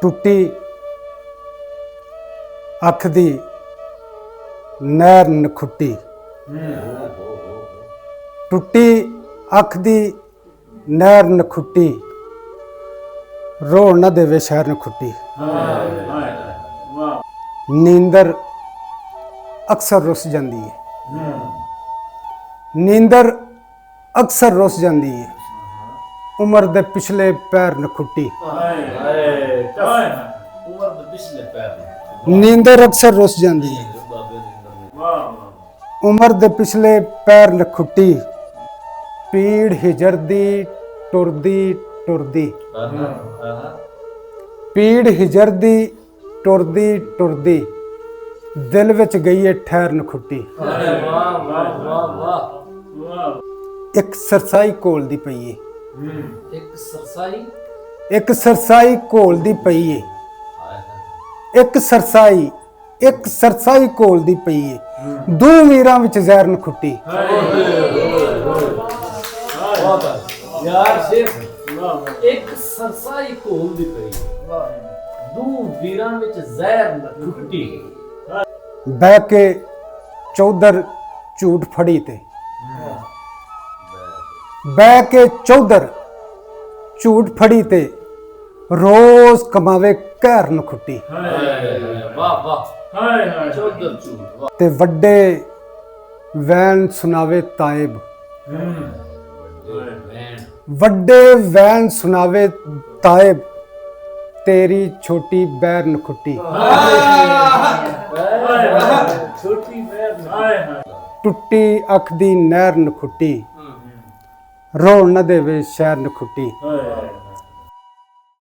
ਟੁੱਟੀ ਅੱਖ ਦੀ ਨਹਿਰ ਨਖੁੱਟੀ, ਟੁੱਟੀ ਅੱਖ ਦੀ ਨਹਿਰ ਨਖੁੱਟੀ, ਰੋਣ ਨਾ ਦੇਵੇ ਸ਼ਹਿਰ ਨਖੁੱਟੀ। ਨੀਂਦਰ ਅਕਸਰ ਰੁੱਸ ਜਾਂਦੀ ਹੈ, ਨੀਂਦਰ ਅਕਸਰ ਰੁੱਸ ਜਾਂਦੀ ਹੈ, ਉਮਰ ਦੇ ਪਿਛਲੇ ਪੈਰ ਨਖੁੱਟੀ। ਨੀਂਦਰ ਅਕਸਰ ਰੁੱਸ ਜਾਂਦੀ ਹੈ, ਉਮਰ ਦੇ ਪਿਛਲੇ ਪੈਰ ਨਖੁੱਟੀ। ਪੀੜ ਹਿਜਰ ਦੀ ਟੁਰਦੀ ਟੁਰਦੀ, ਪੀੜ ਹਿਜਰ ਦੀ ਟੁਰਦੀ ਟੁਰਦੀ, ਦਿਲ ਵਿੱਚ ਗਈ ਏ ਠਹਿਰ ਨਖੁੱਟੀ। ਇੱਕ ਸਰਸਾਈ ਘੋਲਦੀ ਪਈ ਏ, ਇੱਕ ਸਰਸਾਈ ਘੋਲਦੀ ਪਈ ਏ, ਇੱਕ ਸਰਸਾਈ ਘੋਲਦੀ ਪਈ ਏ, ਦੋ ਵੀਰਾਂ ਵਿੱਚ ਜ਼ਹਿਰ ਨਖੁੱਟੀ। ਇੱਕ ਸਰਸਾਈ ਘੋਲਦੀ ਪਈ, ਦੋ ਵੀਰਾਂ ਵਿੱਚ ਜ਼ਹਿਰ ਨਖੁੱਟੀ। ਬਹਿ ਕੇ ਚੌਧਰ ਝੂਠ ਫੜੀ ਤੇ, ਬਹਿ ਕੇ ਚੌਧਰ ਝੂਠ ਫੜੀ ਤੇ, ਰੋਜ਼ ਕਮਾਵੇ ਕਹਿਰ ਨਖੁੱਟੀ। ਵਾਹ ਵਾਹ, ਚੌਧਰ ਝੂਠ। ਤੇ ਵੱਡੇ ਵੈਨ ਸੁਣਾਵੇ ਤਾਇਬ, ਵੱਡੇ ਵੈਨ ਸੁਣਾਵੇ ਤਾਇਬ, ਤੇਰੀ ਛੋਟੀ ਬੈਰ ਨਖੁੱਟੀ। ਛੋਟੀ ਬੈਰ, ਟੁੱਟੀ ਅੱਖ ਦੀ ਨਹਿਰ ਨਖੁੱਟੀ, ਰੋਣ ਨਾ ਦੇਵੇ ਸ਼ਹਿਰ ਨਖੁੱਟੀ।